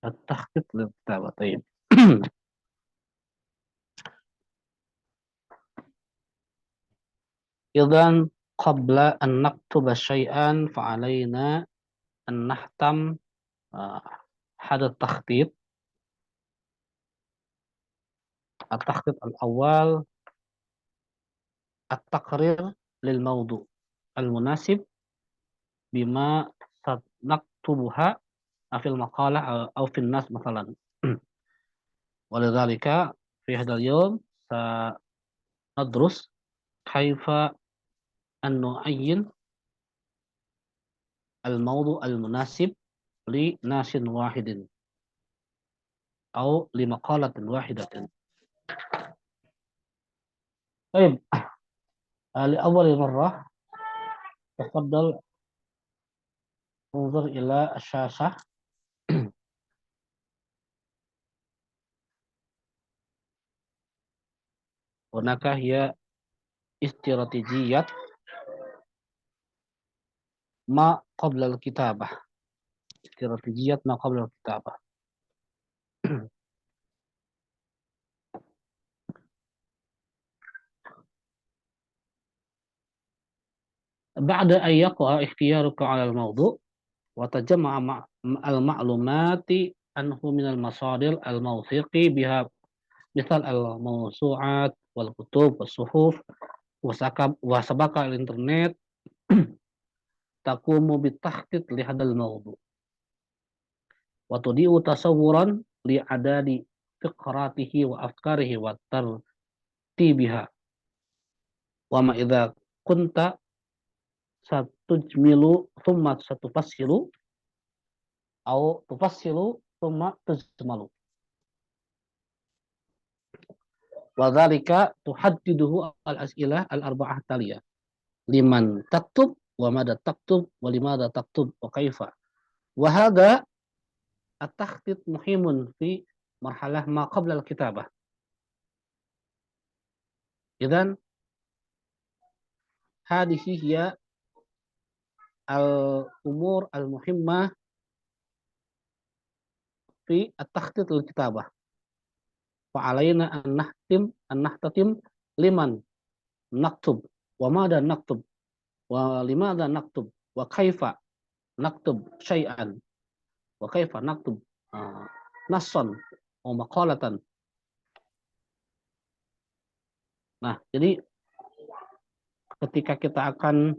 التخطيط للكتابة طيب. إذن قبل أن نكتب شيئا فعلينا أن نحتم آه، هذا التخطيط. التخطيط الأول التقرير للموضوع المناسب بما سنكتبها في المقالة أو في النص مثلا. ولذلك في هذا اليوم سندرس كيف أن نعين الموضوع المناسب لناس واحد أو لمقالة واحدة. طيب، لأول مرة تفضل انظر إلى الشاشة. هناك هي استراتيجية ما قبل الكتابة. استراتيجية ما قبل الكتابة. بعد أن يقع اختيارك على الموضوع وتجمع المعلومات عنه من المصادر الموثوق بها مثل الموسوعات والكتب والصحف وسبق الإنترنت، تقوم بالتخطيط لهذا الموضوع وتضيء تصورا لعدد فقراته وأفكاره وترتيبها. وما إذا كنت ستجمل ثم ستفصل أو تفصل ثم تجمل، وذلك تحدده الأسئلة الأربعة التالية: لمن تكتب، وماذا تكتب، ولماذا تكتب، وكيف. وهذا التخطيط مهم في مرحلة ما قبل الكتابة. إذن هذه هي الأمور المهمة في التخطيط للكتابة. فعلينا أن نحتتم لمن نكتب، وماذا نكتب، ولماذا نكتب، وكيف نكتب شيئا، وكيف نكتب نصا أو مقالة. Nah, jadi ketika kita akan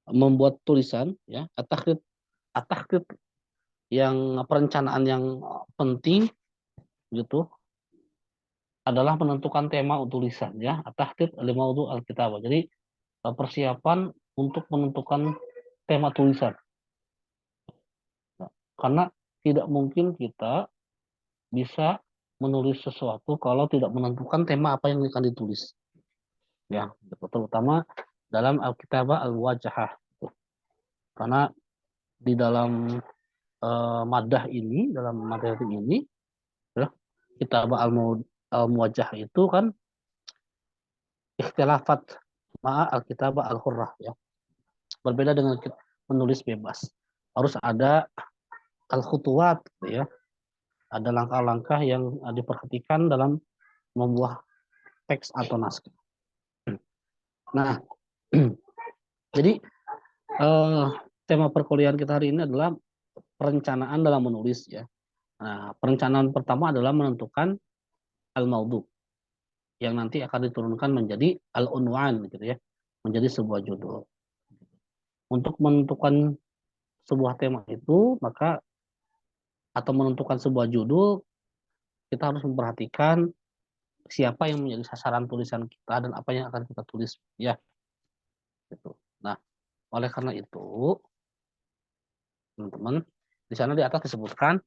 membuat tulisan, ya, at-takhdid yang perencanaan yang penting gitu adalah menentukan tema untuk tulisan, ya, at-takhdid li maudhu' al-kitabah. Jadi persiapan untuk menentukan tema tulisan. Nah, karena tidak mungkin kita bisa menulis sesuatu kalau tidak menentukan tema apa yang akan ditulis, ya, terutama dalam al-kitabah al-wajahah. Karena di dalam madah ini, dalam materi ini, ya, kitabah al-muwajjah itu kan ikhtilafat ma'a al-kitabah al-hurrah, ya. Berbeda dengan menulis bebas. Harus ada al-khutuwat, ya. Ada langkah-langkah yang diperhatikan dalam membuat teks atau naskah. Nah, jadi tema perkuliahan kita hari ini adalah perencanaan dalam menulis, ya. Nah, perencanaan pertama adalah menentukan al-maudhu yang nanti akan diturunkan menjadi al-unwan, gitu, ya, menjadi sebuah judul. Untuk menentukan sebuah tema itu, maka atau menentukan sebuah judul, kita harus memperhatikan siapa yang menjadi sasaran tulisan kita dan apa yang akan kita tulis, ya, gitu. Nah, oleh karena itu, teman-teman, di sana di atas disebutkan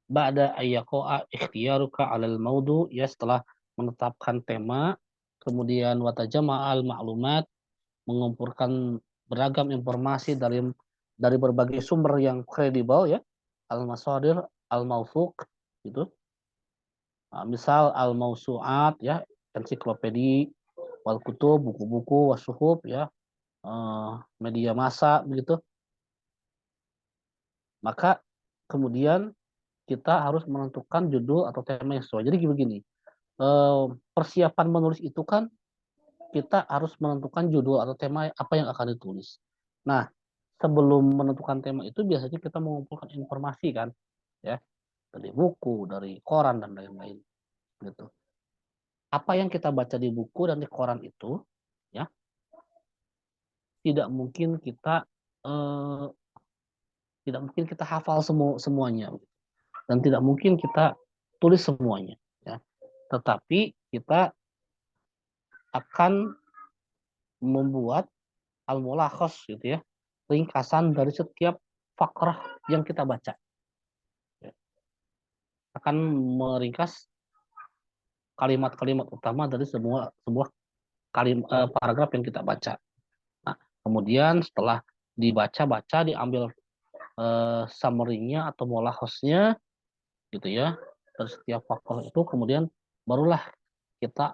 ba'da ayyaqa'a ikhtiyaruka 'alal maudu', ya, setelah menetapkan tema, kemudian watajama'al ma'lumat, mengumpulkan beragam informasi dari berbagai sumber yang kredibel, ya, al-masadir al-mawthuq gitu. Nah, misal al-mausu'at, ya, ensiklopedi, wal kutub, buku-buku, wasuhuf, ya, media massa begitu. Maka kemudian kita harus menentukan judul atau tema yang sesuai. Jadi begini, persiapan menulis itu kan kita harus menentukan judul atau tema apa yang akan ditulis. Nah, sebelum menentukan tema itu biasanya kita mengumpulkan informasi kan, ya, dari buku, dari koran dan lain-lain, gitu. Apa yang kita baca di buku dan di koran itu, ya, tidak mungkin kita eh, tidak mungkin kita hafal semuanya, dan tidak mungkin kita tulis semuanya, ya. Tetapi kita akan membuat al-mulakhas gitu ya, ringkasan dari setiap fakrah yang kita baca. Akan meringkas kalimat-kalimat utama dari sebuah paragraf yang kita baca. Nah, kemudian setelah dibaca-baca, diambil summary-nya atau mulakhasnya gitu ya, dari setiap fakrah itu, kemudian barulah kita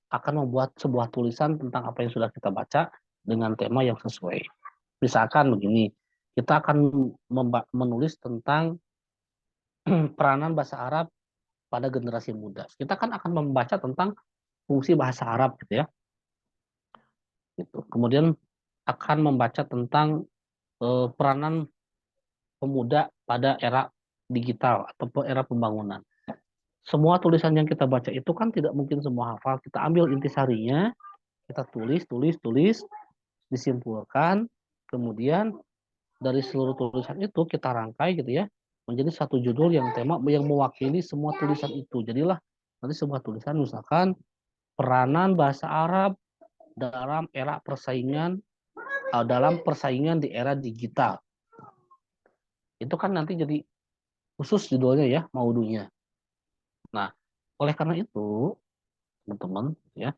akan membuat sebuah tulisan tentang apa yang sudah kita baca dengan tema yang sesuai. Misalkan begini, kita akan menulis tentang peranan bahasa Arab pada generasi muda. Kita kan akan membaca tentang fungsi bahasa Arab gitu ya. Gitu. Kemudian akan membaca tentang peranan pemuda pada era digital atau era pembangunan. Semua tulisan yang kita baca itu kan tidak mungkin semua hafal. Kita ambil intisarinya, kita tulis, disimpulkan, kemudian dari seluruh tulisan itu kita rangkai gitu ya, menjadi satu judul yang tema yang mewakili semua tulisan itu. Jadilah nanti sebuah tulisan misalkan peranan bahasa Arab dalam era persaingan dalam persaingan di era digital. Itu kan nanti jadi khusus judulnya ya, maudunya. Nah, oleh karena itu, teman-teman ya,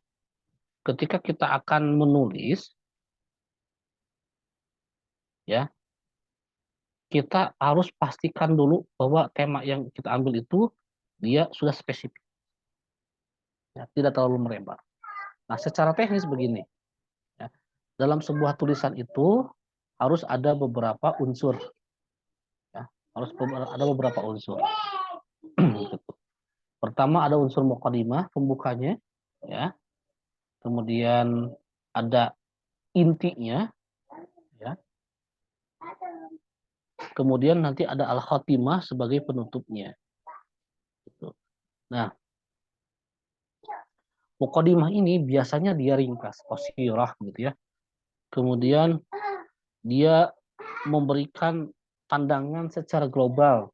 ketika kita akan menulis ya, kita harus pastikan dulu bahwa tema yang kita ambil itu dia sudah spesifik, ya, tidak terlalu melebar. Nah, secara teknis begini, ya, dalam sebuah tulisan itu harus ada beberapa unsur, ya, ada beberapa unsur. Pertama ada unsur muqaddimah, pembukanya, ya. Kemudian ada intinya, ya. Kemudian nanti ada al-khatimah sebagai penutupnya. Gitu. Nah, muqaddimah ini biasanya dia ringkas, qasirah gitu ya. Kemudian dia memberikan pandangan secara global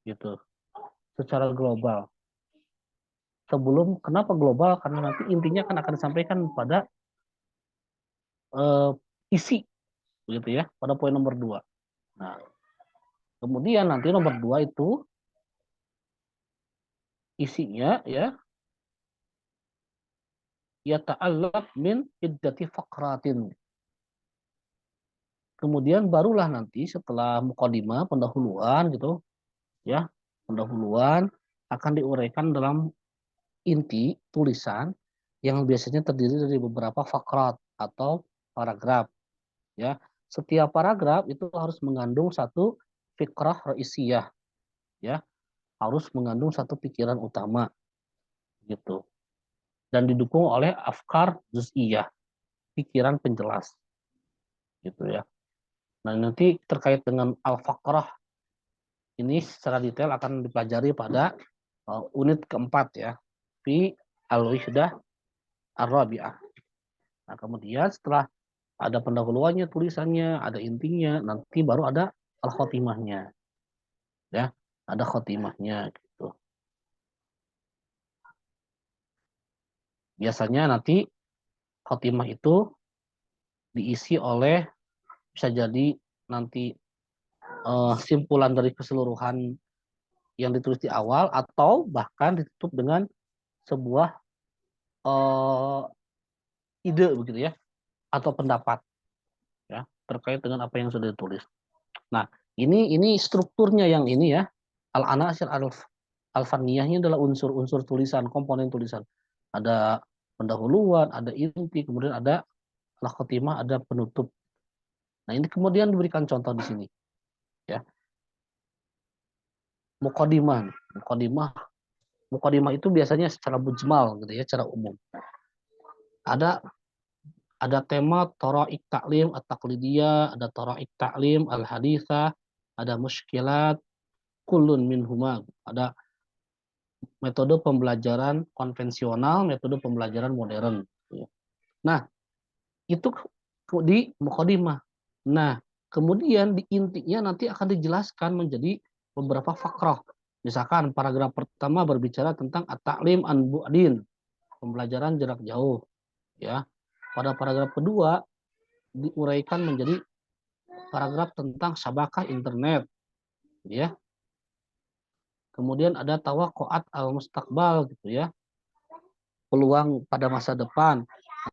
gitu, secara global. Sebelum kenapa global? Karena nanti intinya akan disampaikan pada uh, isi begitu ya, pada poin nomor 2. Nah, kemudian nanti nomor 2 itu isinya ya ya ta'allaq min iddati faqratin. Kemudian barulah nanti setelah muqaddimah pendahuluan gitu ya, pendahuluan akan diuraikan dalam inti tulisan yang biasanya terdiri dari beberapa fakrat atau paragraf ya. Setiap paragraf itu harus mengandung satu fikrah raisiyah ya, harus mengandung satu pikiran utama gitu. Dan didukung oleh afkar juz'iyah, pikiran penjelas gitu ya. Nah, nanti terkait dengan al-faqrah ini secara detail akan dipelajari pada unit keempat ya, fi al-wihdah ar-rabi'ah. Nah, kemudian setelah ada pendahuluannya, tulisannya, ada intinya, nanti baru ada al-khotimahnya. Ya, ada khotimahnya gitu. Biasanya nanti khotimah itu diisi oleh bisa jadi nanti simpulan dari keseluruhan yang ditulis di awal atau bahkan ditutup dengan sebuah uh, ide begitu ya atau pendapat ya terkait dengan apa yang sudah ditulis. Nah, ini strukturnya yang ini ya. Al-anasir al-faniyahnya adalah unsur-unsur tulisan, komponen tulisan. Ada pendahuluan, ada inti, kemudian ada al-khatimah, ada penutup. Nah, ini kemudian diberikan contoh di sini ya. Muqaddimah. Muqaddimah. Muqaddimah itu biasanya secara mujmal gitu ya, secara umum. Ada ada tema Tharaik Ta'lim At-Taqlidiyah, ada Tharaik Ta'lim Al-Haditsah, ada Musykilat kullun minhuma. Ada metode pembelajaran konvensional, metode pembelajaran modern. Nah, itu di muqaddimah. Nah, kemudian di intinya nanti akan dijelaskan menjadi beberapa fakrah. Misalkan paragraf pertama berbicara tentang at-ta'lim an bu'din, pembelajaran jarak jauh, ya. Pada paragraf kedua diuraikan menjadi paragraf tentang syabakah internet, ya. Kemudian ada tawaqqu'at al-mustaqbal gitu ya, peluang pada masa depan.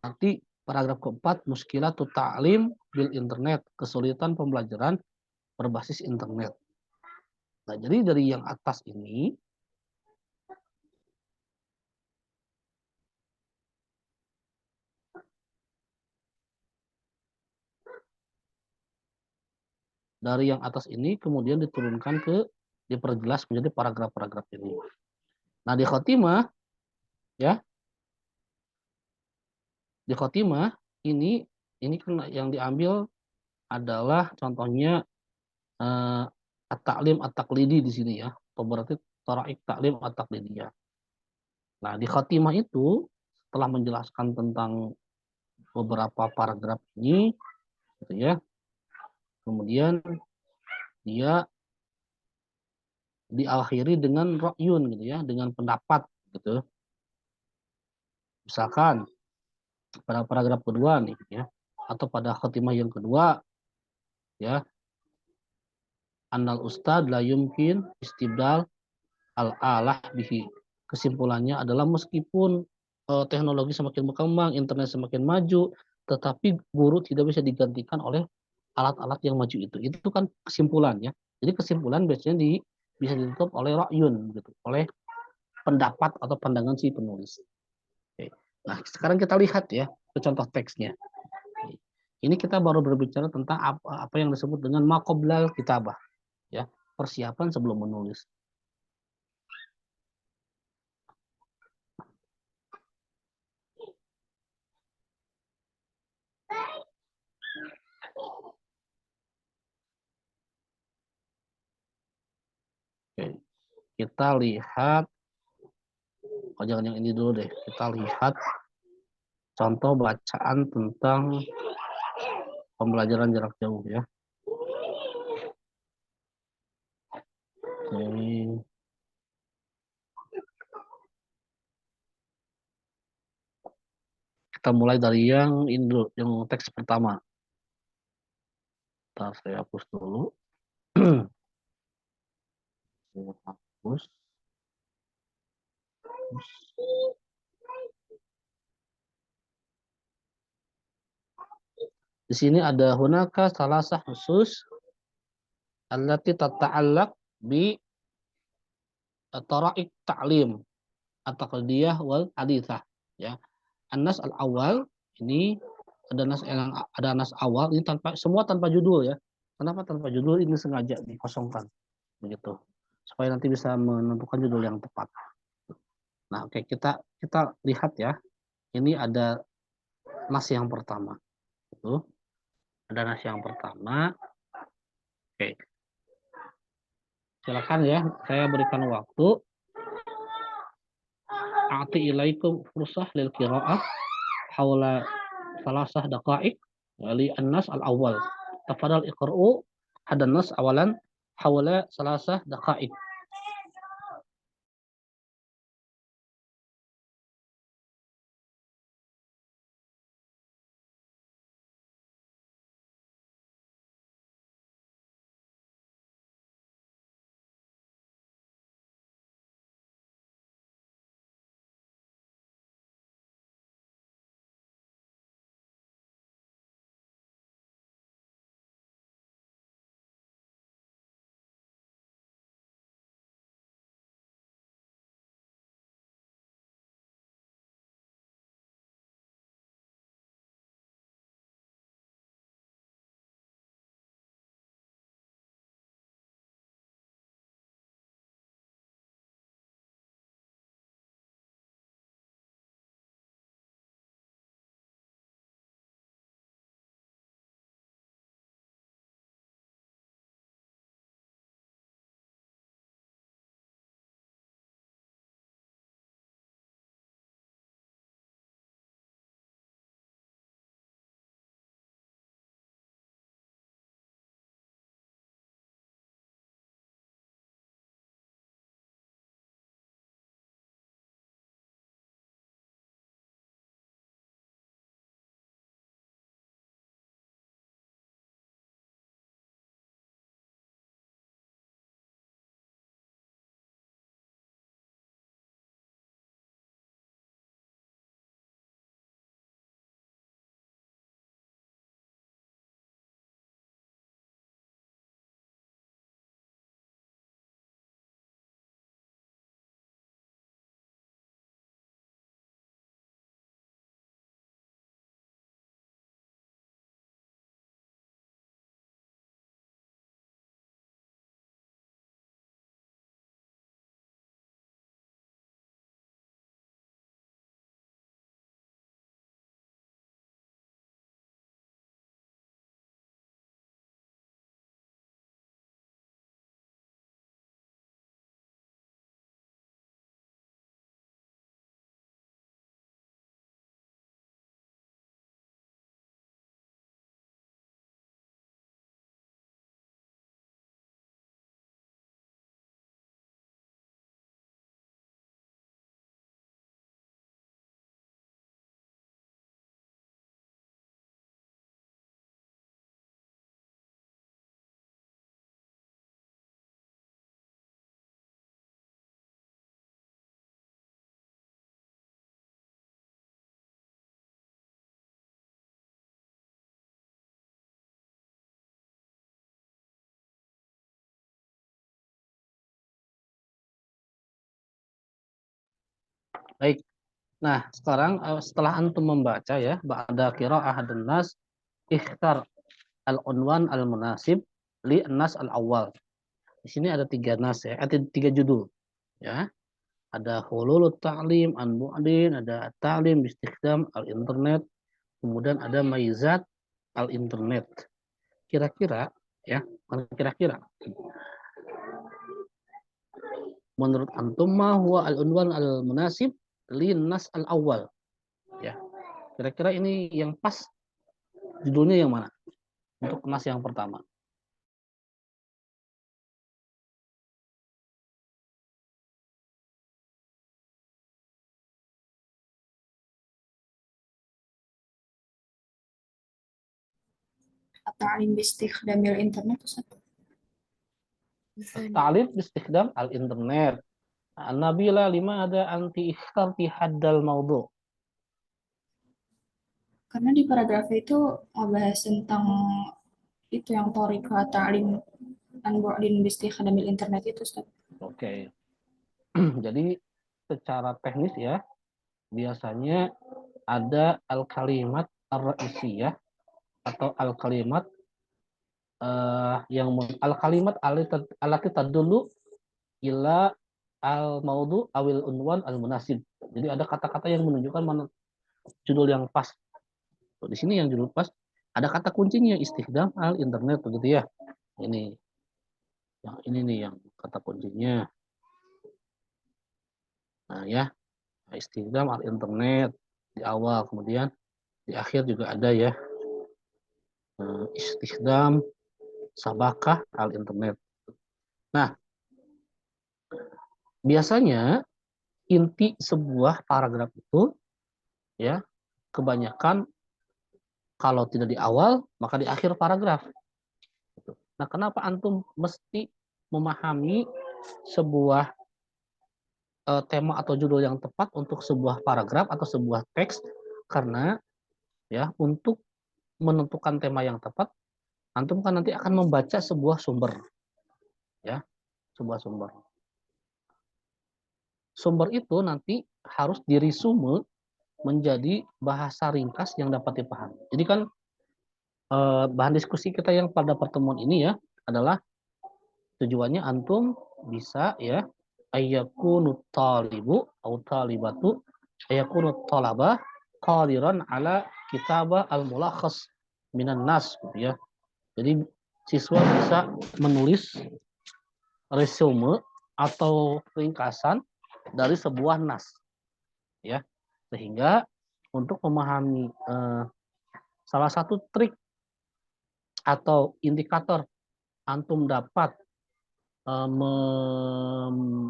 Nanti paragraf keempat muskilatut ta'lim bil internet, kesulitan pembelajaran berbasis internet. Nah, jadi dari yang atas ini kemudian diturunkan ke diperjelas menjadi paragraf-paragraf ini. Nah, di khotimah ya, di khotimah ini kan yang diambil adalah contohnya at-ta'lim at-taqlidi di sini ya. Atau berarti taraik ta'lim at-taqlidiyah. Nah, di khotimah itu setelah menjelaskan tentang beberapa paragraf ini gitu ya. Kemudian dia diakhiri dengan ra'yun gitu ya, dengan pendapat gitu. Misalkan pada paragraf kedua nih ya, atau pada khotimah yang kedua ya, annal ustad la yumkin istibdal al-alah bihi. Kesimpulannya adalah meskipun teknologi semakin berkembang, internet semakin maju, tetapi guru tidak bisa digantikan oleh alat-alat yang maju itu. Itu kan kesimpulannya. Jadi kesimpulan biasanya bisa ditutup oleh ra'yun gitu, oleh pendapat atau pandangan si penulis. Oke. Nah, sekarang kita lihat ya ke contoh teksnya. Ini kita baru berbicara tentang apa yang disebut dengan maqoblal kitabah, ya, persiapan sebelum menulis. Oke. Kita lihat, oh jangan yang ini dulu deh. Kita lihat contoh bacaan tentang pembelajaran jarak jauh ya. Oke. Kita mulai dari yang ini dulu, yang teks pertama. Ntar saya hapus dulu. Saya hapus. Di sini ada hunaka salasah khusus allati tata'allaq bi taraik ta'lim at-taqlidiyah wal haditsah ya. An-nas al-awwal ini ada nas awal ini tanpa judul ya. Kenapa tanpa judul? Ini sengaja dikosongkan begitu supaya nanti bisa menentukan judul yang tepat. Nah, oke, kita lihat ya. Ini ada nas yang pertama. Itu ada nas yang pertama. Oke. Silakan ya, saya berikan waktu. A'ti ilaikum fursah lil qira'ah haula salasah daqa'iq li an-nas al-awwal. Tafadhal iqra'u hadan nas awalan haula salasah daqa'iq. Baik. Nah, sekarang setelah antum membaca ya, ba'da qiraa'ah dan nas, ikhtar al-unwan al-munasib li nas al-awwal. Di sini ada tiga nas ya, ada tiga judul ya. Ada hululut ta'lim an bu'din, ada ta'lim bistikhdam al-internet, kemudian ada maizat al-internet. Kira-kira ya, kira-kira menurut antum ma huwa al-unwan al-munasib lin nas al-awwal ya. Kira-kira ini yang pas judulnya yang mana untuk nas yang pertama? At-ta'lim bistikhdamil internet Ustaz. Ta'lim bistikhdam al-internet. Nabila lima ada anti ikhtarti haddal maudhu. Karena di paragraf itu membahas tentang itu yang torika ta'lim an bu'din bistikhdamil internet itu Ustaz. Oke. Jadi secara teknis ya, biasanya ada al-kalimat ar-ra'isiyah atau al-kalimat yang al-kalimat alati tadullu ila al-maudhu awil unwan al-munasib. Jadi ada kata-kata yang menunjukkan mana judul yang pas. Di sini yang judul pas ada kata kuncinya istikhdam al-internet begitu ya. Ini nih yang kata kuncinya. Nah ya, istikhdam al-internet di awal, kemudian di akhir juga ada ya. Istikhdam sabakah al-internet. Nah, biasanya inti sebuah paragraf itu ya, kebanyakan kalau tidak di awal, maka di akhir paragraf. Nah, kenapa antum mesti memahami sebuah tema atau judul yang tepat untuk sebuah paragraf atau sebuah teks? Karena ya, untuk menentukan tema yang tepat, antum kan nanti akan membaca sebuah sumber, ya, sebuah sumber. Sumber itu nanti harus diresume menjadi bahasa ringkas yang dapat dipahami. Jadi kan bahan diskusi kita yang pada pertemuan ini ya adalah tujuannya antum bisa ya ayyakunu talibu atau talibatu ayyakunu talabah qadiran ala kitabah al-mulakhas minan nas gitu ya. Jadi siswa bisa menulis resume atau ringkasan dari sebuah nas ya. Sehingga untuk memahami salah satu trik atau indikator antum dapat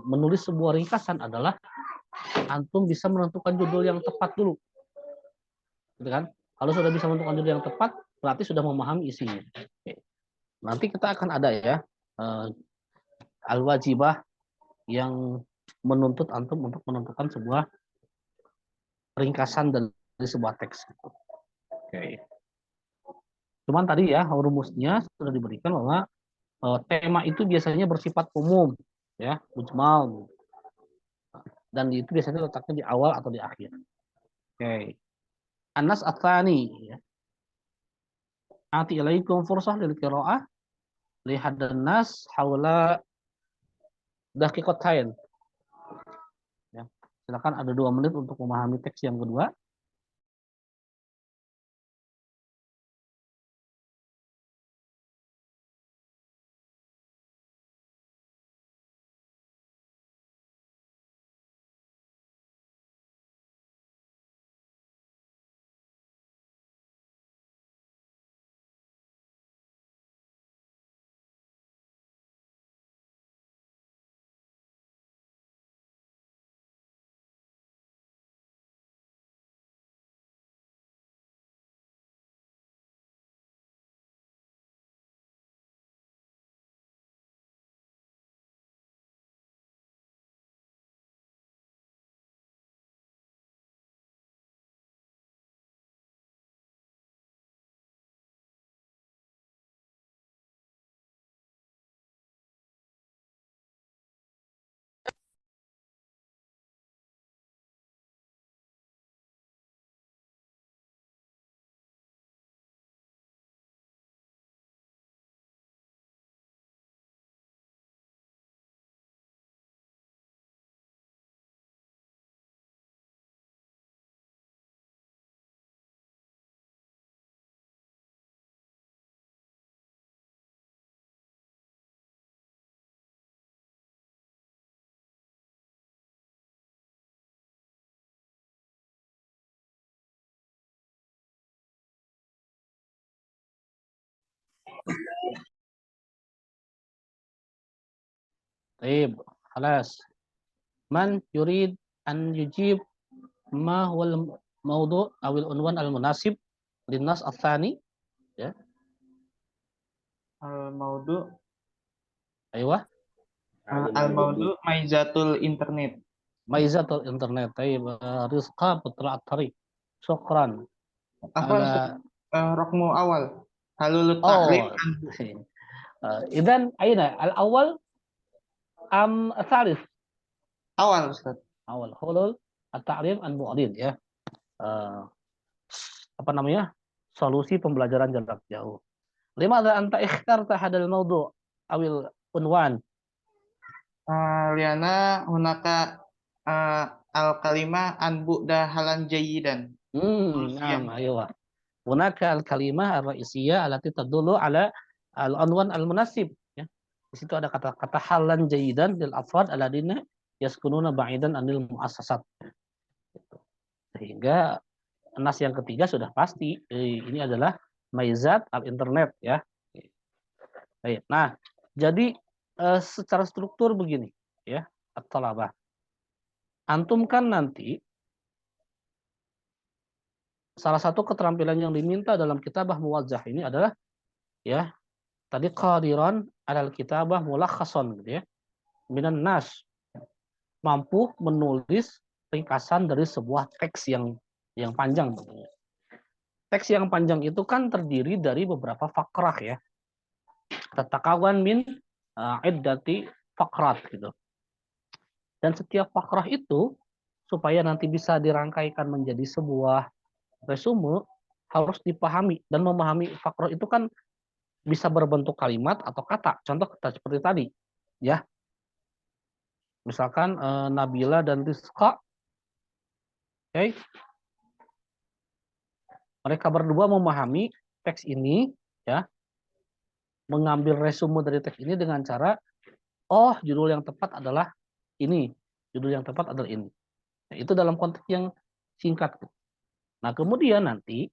menulis sebuah ringkasan adalah antum bisa menentukan judul yang tepat dulu. Gitu kan? Kalau sudah bisa menentukan judul yang tepat, berarti sudah memahami isinya. Oke. Nanti kita akan ada ya al-wajibah yang menuntut antum untuk menentukan sebuah ringkasan dari sebuah teks. Oke. Cuman tadi ya rumusnya sudah diberikan bahwa tema itu biasanya bersifat umum, ya, mujmal, dan itu biasanya letaknya di awal atau di akhir. Oke. Anas Atsani, ya. Ati ilaikum fursah lil qiraah li haddan nas haula daqiqatain. Ya. Silakan ada 2 menit untuk memahami teks yang kedua. طيب خلاص. من يريد أن يجيب ما هو الموضوع أو العنوان المناسب للنص الثاني؟ Ya. Al-Maudu أيوة. Al-Maudu Maizatul Internet. ميزات الإنترنت. طيب رزقا بطلع الطريق. شكرا Apa على rokmu awal? Halul Ta'lim أوه. إذن أين الأول أم الثالث؟ awal Ustaz. أول hulul at-ta'lim an-mu'adin ya. Apa namanya? Solusi pembelajaran jarak jauh. Limadha anta ikhtarta hadal mawdu' awil unwan? Liana hunaka al-kalimah an bu'da halan jayidan. Naam, ayo. Hunaka al-kalimah ar-ra'isiyah allati tadullu ala al-unwan al-munasib ya. Di situ ada kata-kata halan jayidan lil afrad alladziina yaskununa ba'idan anil muassasat. Sehingga nas yang ketiga sudah pasti ini adalah maizat al-internet ya. Baik. Nah, jadi secara struktur begini ya, at-talabah. Antum kan nanti salah satu keterampilan yang diminta dalam kitabah muwazzah ini adalah ya tadi qadiran alal kitabah mulakhason gitu ya. Minan nas, mampu menulis ringkasan dari sebuah teks yang panjang tentunya. Teks yang panjang itu kan terdiri dari beberapa fakrah ya. Tatakawan min iddati fakrat gitu. Dan setiap fakrah itu supaya nanti bisa dirangkaikan menjadi sebuah resume harus dipahami, dan memahami fakrah itu kan bisa berbentuk kalimat atau kata. Contoh seperti tadi ya. Misalkan Nabila dan Rizqa, okay, mereka berdua memahami teks ini ya, mengambil resume dari teks ini dengan cara oh judul yang tepat adalah ini, judul yang tepat adalah ini. Nah, itu dalam konteks yang singkat. Nah, kemudian nanti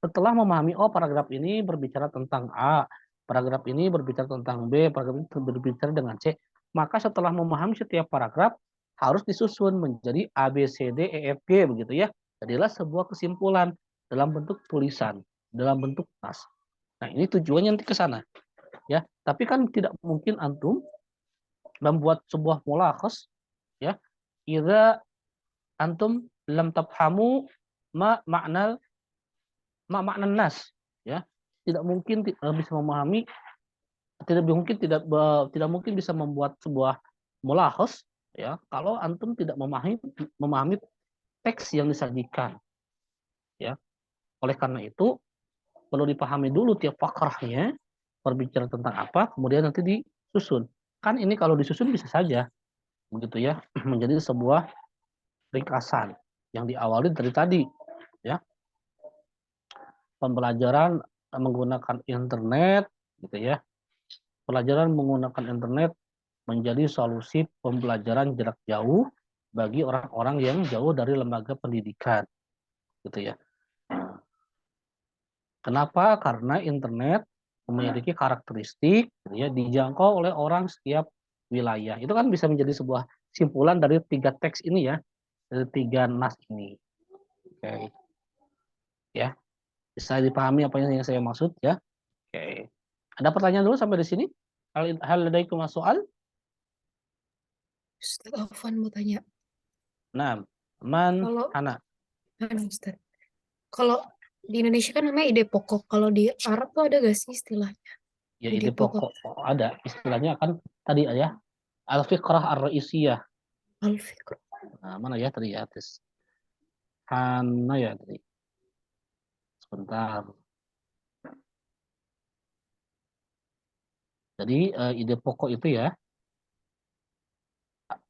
setelah memahami oh paragraf ini berbicara tentang A, paragraf ini berbicara tentang B, paragraf ini berbicara dengan C, maka setelah memahami setiap paragraf harus disusun menjadi A, B, C, D, E, F, G begitu ya. Jadilah sebuah kesimpulan dalam bentuk tulisan, dalam bentuk nas. Nah, ini tujuannya nanti ke sana. Ya, tapi kan tidak mungkin antum membuat sebuah mulakhas ya, idza antum lam tafhamu ma makna nas ya, tidak mungkin bisa memahami, tidak mungkin bisa membuat sebuah mulakhas ya kalau antum tidak memahami teks yang disajikan ya. Oleh karena itu perlu dipahami dulu tiap fakrahnya berbicara tentang apa, kemudian nanti disusun. Kan ini kalau disusun bisa saja begitu ya menjadi sebuah ringkasan yang diawali dari tadi ya, pembelajaran menggunakan internet gitu ya. Pelajaran menggunakan internet menjadi solusi pembelajaran jarak jauh bagi orang-orang yang jauh dari lembaga pendidikan gitu ya. Kenapa? Karena internet memiliki karakteristik gitu ya, dijangkau oleh orang setiap wilayah. Itu kan bisa menjadi sebuah simpulan dari 3 teks ini ya, dari 3 nas ini. Oke. Ya, bisa dipahami apa yang saya maksud ya. Oke. Ada pertanyaan dulu sampai di sini? Hal ada soal? Ustaz Alfan mau tanya. Nah, man Kalau anak. Ustaz, kalau di Indonesia kan namanya ide pokok. Kalau di Arab tuh ada gak sih istilahnya? Ya Ide ide pokok ada istilahnya kan tadi ya, al-fiqrah ar-ra'isiyah. Al-Fiqh. Nah, mana ya tadi ya tes. Hana ya tadi. Sebentar. Jadi ide pokok itu ya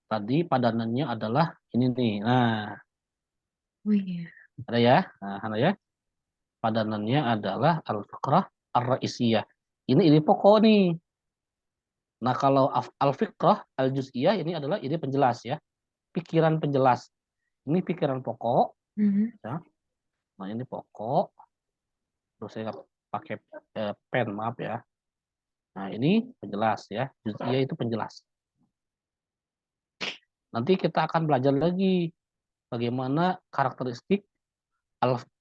tadi padanannya adalah ini nih. Nah, Oh iya. ada ya. Nah, Hana ya. Padanannya adalah al-fiqrah ar-ra'isiyah. Ini ide pokok nih. Nah, kalau al-fiqrah al-juz'iyah ini adalah ide penjelas ya. Pikiran penjelas. Ini pikiran pokok ya. Nah, ini pokok. Terus saya pakai pen, maaf ya. Nah, ini penjelas ya. Juz'iyah itu penjelas. Nanti kita akan belajar lagi bagaimana karakteristik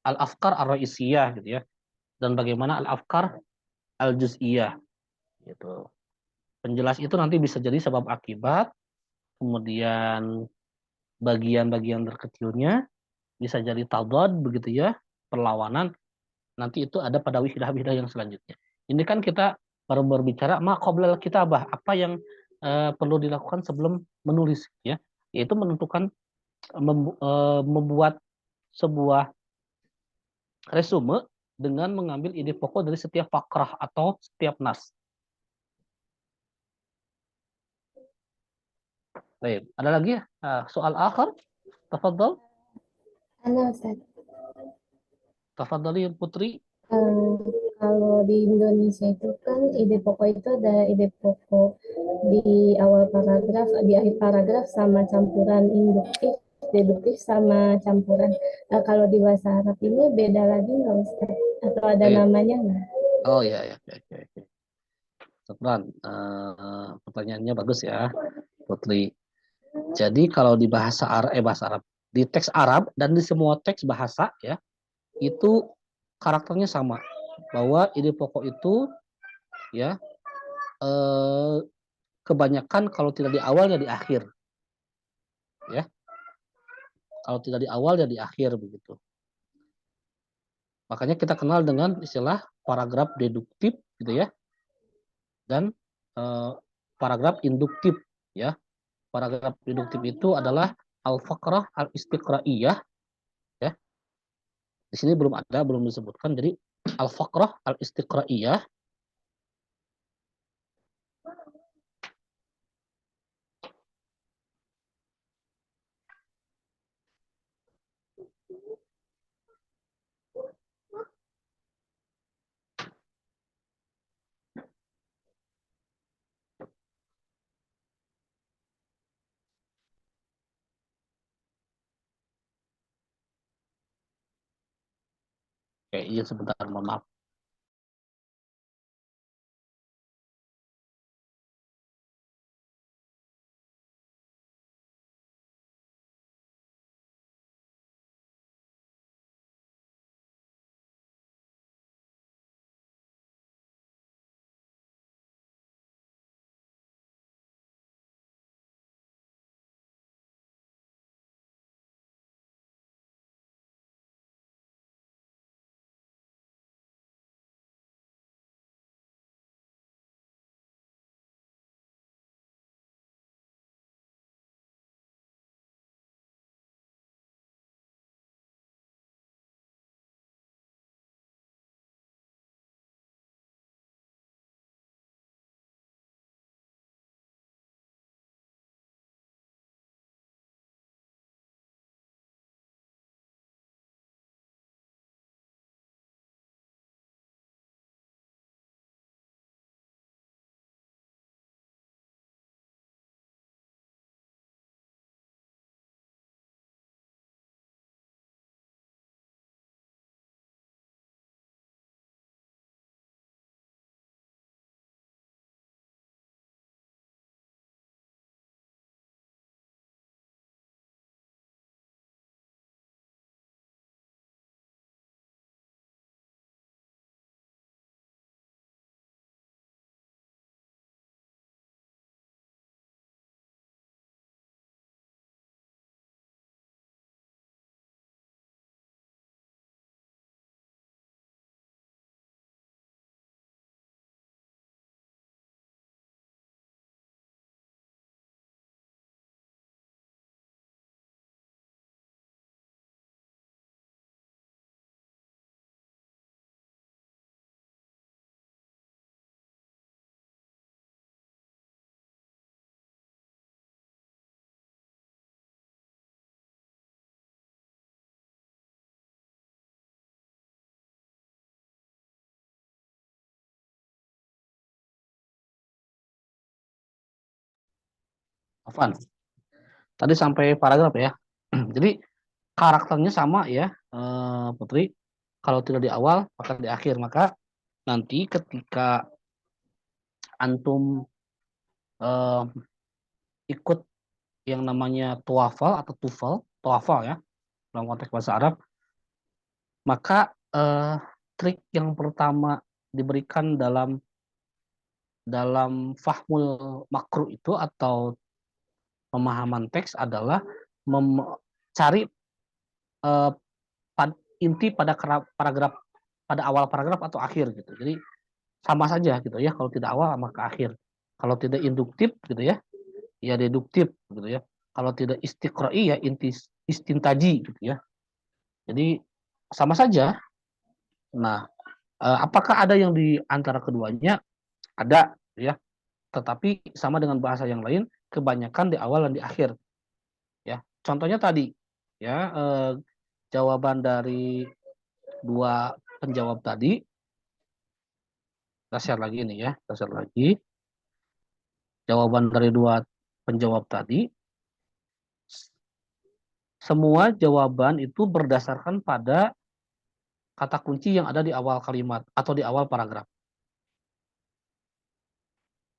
al-afkar ar-ra'isiyah gitu ya. Dan bagaimana al-afkar al-juz'iyah gitu. Penjelas itu nanti bisa jadi sebab akibat, kemudian bagian-bagian terkecilnya bisa jadi tadad begitu ya, perlawanan. Nanti itu ada pada wihidah-wihidah yang selanjutnya. Ini kan kita baru berbicara ma qoblal kitabah, apa yang perlu dilakukan sebelum menulis ya, yaitu menentukan membuat sebuah resume dengan mengambil ide pokok dari setiap fakrah atau setiap nas. Baik, ada lagi soal akhir? Tafadhal, Halo Ustaz. tafadhali Putri. Eh, Kalau di Indonesia itu kan ide pokok itu ada ide pokok di awal paragraf, di akhir paragraf sama campuran induktif, deduktif sama campuran. Kalau di bahasa Arab ini beda lagi nggak Ustaz? Atau ada Baik. namanya nggak? Oh ya ya, oke. Syukran. Pertanyaannya bagus ya, Putri. Jadi kalau di bahasa Arab, di teks Arab dan di semua teks bahasa ya, itu karakternya sama. Bahwa ide pokok itu ya kebanyakan kalau tidak di awal ya di akhir. Ya. Kalau tidak di awal ya di akhir begitu. Makanya kita kenal dengan istilah paragraf deduktif gitu ya. Dan paragraf induktif ya. Paragraf deduktif itu adalah al-faqrah al-istiqraiyah ya. Di sini belum disebutkan. Jadi al-faqrah al-istiqraiyah iya sebentar, mohon maaf. Afwan. Tadi sampai paragraf ya. Jadi karakternya sama ya, Putri. Kalau tidak di awal, maka di akhir. Maka nanti ketika antum eh, ikut yang namanya TOEFL atau TOEFL ya, dalam konteks bahasa Arab, maka trik yang pertama diberikan dalam fahmul makru itu atau pemahaman teks adalah mencari inti pada paragraf, pada awal paragraf atau akhir gitu. Jadi sama saja gitu ya, kalau tidak awal maka akhir. Kalau tidak induktif gitu ya, ya deduktif gitu ya. Kalau tidak istiqra'i ya istintaji gitu ya. Jadi sama saja. Nah, apakah ada yang di antara keduanya? Ada ya. Tetapi sama dengan bahasa yang lain, kebanyakan di awal dan di akhir. Ya, contohnya tadi ya, jawaban dari dua penjawab tadi, kita share lagi nih ya, kita share lagi. Jawaban dari dua penjawab tadi, semua jawaban itu berdasarkan pada kata kunci yang ada di awal kalimat atau di awal paragraf.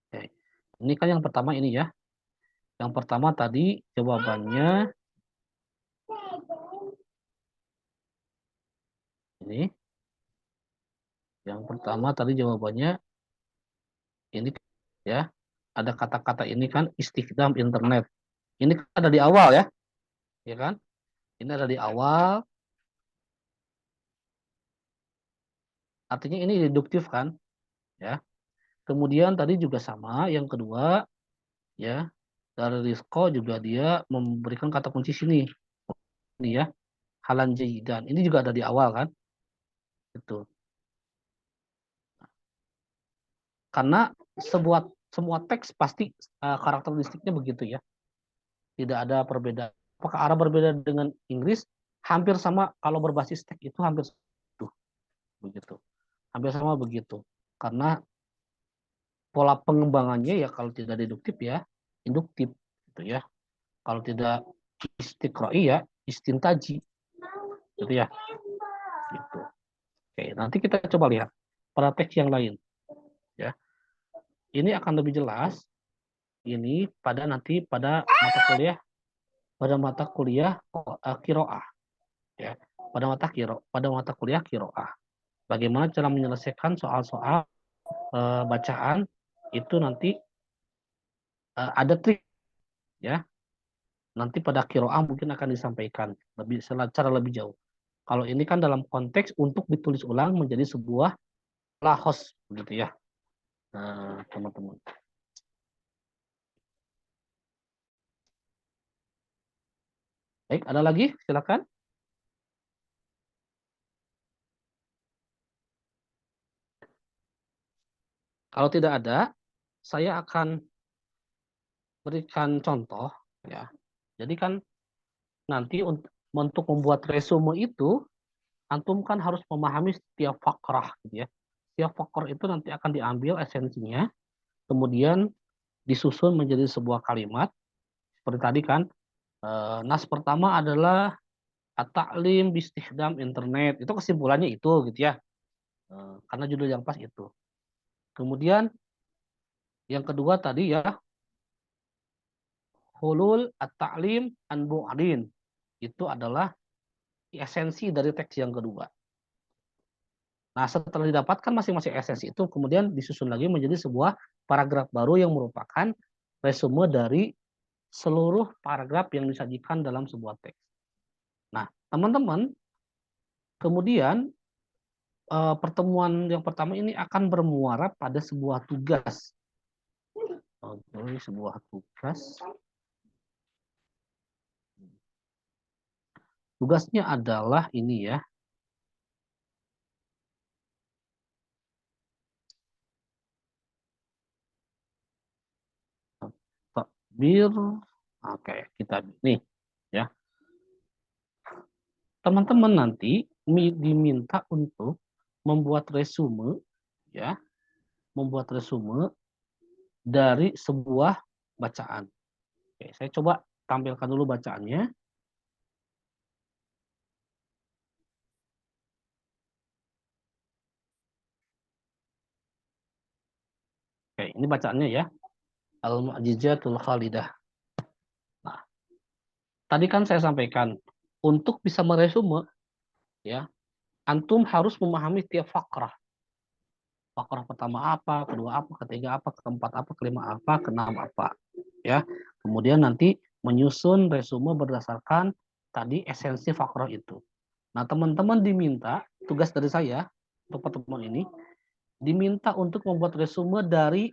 Oke. Ini kan yang pertama ini ya. Yang pertama tadi jawabannya ini. Yang pertama tadi jawabannya ini ya. Ada kata-kata ini kan istikdam internet. Ini kan ada di awal ya. Ya kan? Ini ada di awal. Artinya ini deduktif kan? Ya. Kemudian tadi juga sama, yang kedua ya, dari Risco juga dia memberikan kata kunci sini. Ini ya, halan jayidan. Ini juga ada di awal kan? Itu. Karena semua teks pasti karakteristiknya begitu ya. Tidak ada perbedaan. Apakah Arab berbeda dengan Inggris? Hampir sama, kalau berbasis teks itu hampir begitu. Hampir sama begitu. Karena pola pengembangannya ya kalau tidak deduktif ya induktif gitu ya. Kalau tidak istiqra'i ya istintaji gitu ya. Gitu. Oke, nanti kita coba lihat pada teks yang lain ya. Ini akan lebih jelas ini nanti pada mata kuliah qiraah ya. Pada mata kuliah qiraah. Bagaimana cara menyelesaikan soal-soal bacaan itu nanti ada trik ya. Nanti pada qiraah mungkin akan disampaikan secara lebih jauh. Kalau ini kan dalam konteks untuk ditulis ulang menjadi sebuah lahos begitu ya. Nah, teman-teman. Baik, ada lagi? Silakan. Kalau tidak ada, saya akan berikan contoh ya. Jadi kan nanti untuk membuat resume itu antum kan harus memahami setiap fakrah gitu ya. Setiap fakrah itu nanti akan diambil esensinya, kemudian disusun menjadi sebuah kalimat seperti tadi kan. Nas pertama adalah at-ta'lim bistihdam internet. Itu kesimpulannya itu gitu ya. Karena judul yang pas itu. Kemudian yang kedua tadi ya, hulul at-ta'lim an bu'adin. Itu adalah esensi dari teks yang kedua. Nah, setelah didapatkan masing-masing esensi itu, kemudian disusun lagi menjadi sebuah paragraf baru yang merupakan resume dari seluruh paragraf yang disajikan dalam sebuah teks. Nah, teman-teman, kemudian pertemuan yang pertama ini akan bermuara pada sebuah tugas. Oke, sebuah tugas. Tugasnya adalah ini ya. Takbir. Oke, kita nih ya. Teman-teman nanti diminta untuk membuat resume ya, membuat resume dari sebuah bacaan. Oke, saya coba tampilkan dulu bacaannya. Oke. Ini bacaannya ya. Al-Mu'jizatul Khalidah. Nah, tadi kan saya sampaikan untuk bisa meresume ya, antum harus memahami tiap fakrah. Fakrah pertama apa, kedua apa, ketiga apa, keempat apa, kelima apa, keenam apa. Ya. Kemudian nanti menyusun resume berdasarkan tadi esensi fakrah itu. Nah, teman-teman diminta, tugas dari saya untuk pertemuan ini, diminta untuk membuat resume dari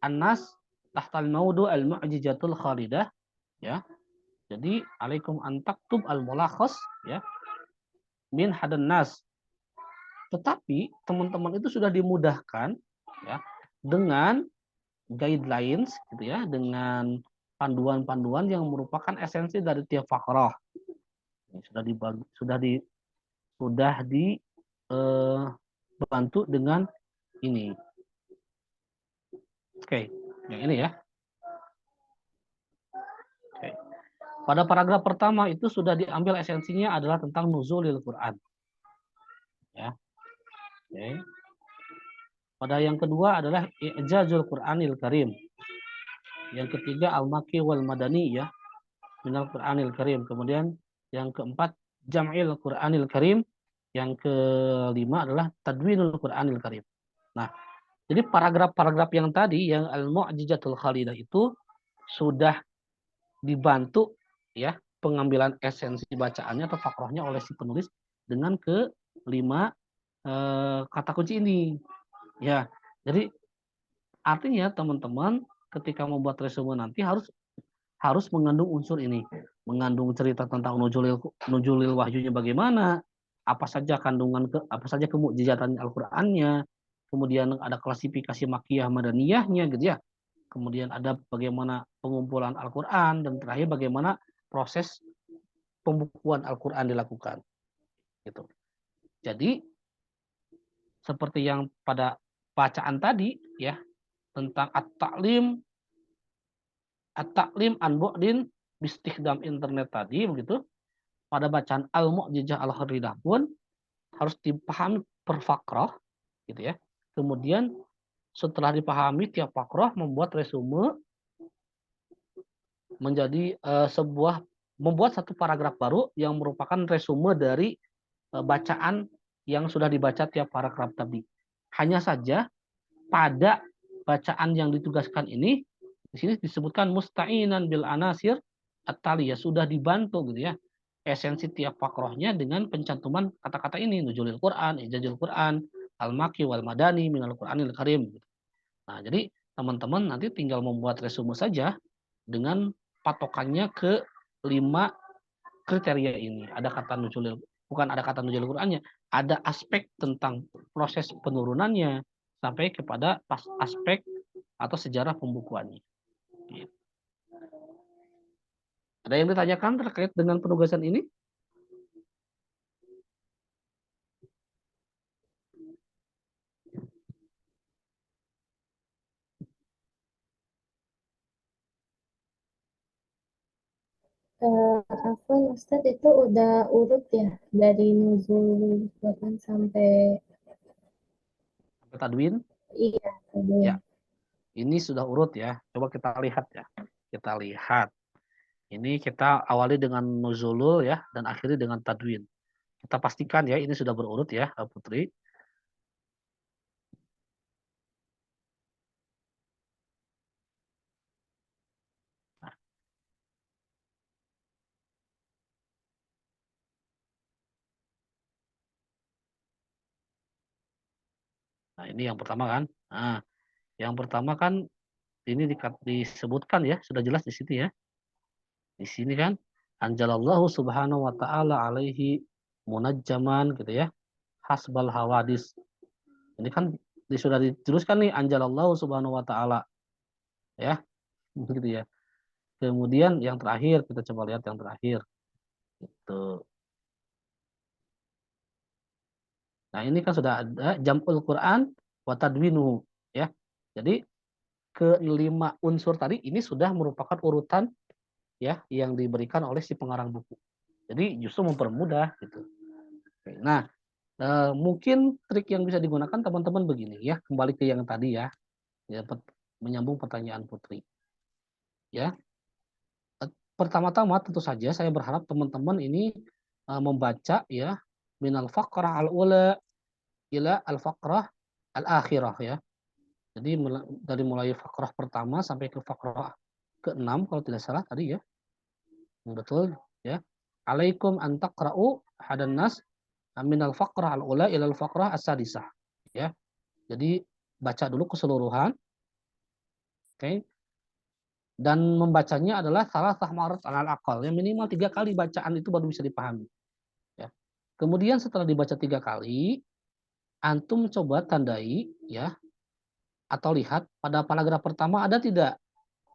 An-Nas tahtal maudu al-mu'jizatul khalidah ya. Jadi alaikum an taktub al-mulakhas ya min hadan nas. Tetapi teman-teman itu sudah dimudahkan ya dengan guidelines gitu ya, dengan panduan-panduan yang merupakan esensi dari tiap fakrah. Sudah dibagi, sudah dibantu dengan ini. Oke, yang ini ya. Oke. Pada paragraf pertama itu sudah diambil esensinya adalah tentang nuzulil Quran. Ya. Oke. Pada yang kedua adalah i'jazul Qur'anil Karim. Yang ketiga al-Makki wal Madani ya, minal Qur'anil Karim. Kemudian yang keempat jam'il Qur'anil Karim. Yang kelima adalah tadwinul Qur'anil Karim. Nah, jadi paragraf-paragraf yang tadi yang al-Mu'jizatul Khalidah itu sudah dibantu ya pengambilan esensi bacaannya atau fakrahnya oleh si penulis dengan kelima kata kunci ini. Ya, jadi artinya teman-teman ketika membuat resume nanti harus mengandung unsur ini, mengandung cerita tentang nuzulil wahyunya bagaimana, apa saja apa saja kemukjizatan Al-Qur'annya, kemudian ada klasifikasi makiyah madaniyahnya gitu ya. Kemudian ada bagaimana pengumpulan Al-Qur'an dan terakhir bagaimana proses pembukuan Al-Qur'an dilakukan. Gitu. Jadi seperti yang pada bacaan tadi ya tentang at-ta'lim an bu'din bistikdam internet tadi begitu, pada bacaan al-mu'jizah al-kharidah pun harus dipahami per fakrah gitu ya. Kemudian setelah dipahami tiap fakrah membuat resume menjadi membuat satu paragraf baru yang merupakan resume dari bacaan yang sudah dibaca tiap paragraf tadi. Hanya saja pada bacaan yang ditugaskan ini di sini disebutkan musta'inan bil anasir at-taliyah, sudah dibantu gitu ya esensi tiap fakrohnya dengan pencantuman kata-kata ini, nuzulil Quran, ijazul Quran, al-Makki wal Madani minal Quranil Karim. Nah, jadi teman-teman nanti tinggal membuat resume saja dengan patokannya ke 5 kriteria ini. Ada kata nuzulil, bukan ada kata nuzulil Qurannya, ada aspek tentang proses penurunannya sampai kepada aspek atau sejarah pembukuannya. Ada yang ditanyakan terkait dengan penugasan ini? Afwan Ustadz itu udah urut ya dari nuzul Quran sampai Tadwin? iya tadi. Ya. Ini sudah urut ya. Coba kita lihat ya. Kita lihat. Ini kita awali dengan nuzulul ya dan akhiri dengan tadwin. Kita pastikan ya ini sudah berurut ya, Putri. Nah, ini yang pertama kan. Nah, yang pertama kan ini disebutkan ya, sudah jelas di sini ya. Di sini kan anjalallahu subhanahu wa ta'ala alaihi munajjaman gitu ya. Hasbal hawadis. Ini kan sudah diteruskan nih anjalallahu subhanahu wa ta'ala. Ya, gitu ya. Kemudian yang terakhir kita coba lihat yang terakhir. Itu. Nah, ini kan sudah ada jam'ul Quran wa tadwinuhu ya. Jadi kelima unsur tadi ini sudah merupakan urutan ya yang diberikan oleh si pengarang buku. Jadi justru mempermudah gitu. Nah, mungkin trik yang bisa digunakan teman-teman begini ya, kembali ke yang tadi ya. Ya menyambung pertanyaan Putri. Ya. Pertama-tama tentu saja saya berharap teman-teman ini membaca ya minal faqrah al-ula ila al-faqrah al-akhirah ya. Jadi dari mulai faqrah pertama sampai ke faqrah ke-6 kalau tidak salah tadi ya. Betul ya. Alaikum an taqra'u hadan nas minal faqrah al-ula ila al-faqrah as-sadisah ya. Jadi baca dulu keseluruhan. Oke. Dan membacanya adalah salah tahmarat alal akal. Yang minimal 3 kali bacaan itu baru bisa dipahami. Ya. Kemudian setelah dibaca 3 kali, antum coba tandai ya atau lihat pada paragraf pertama ada tidak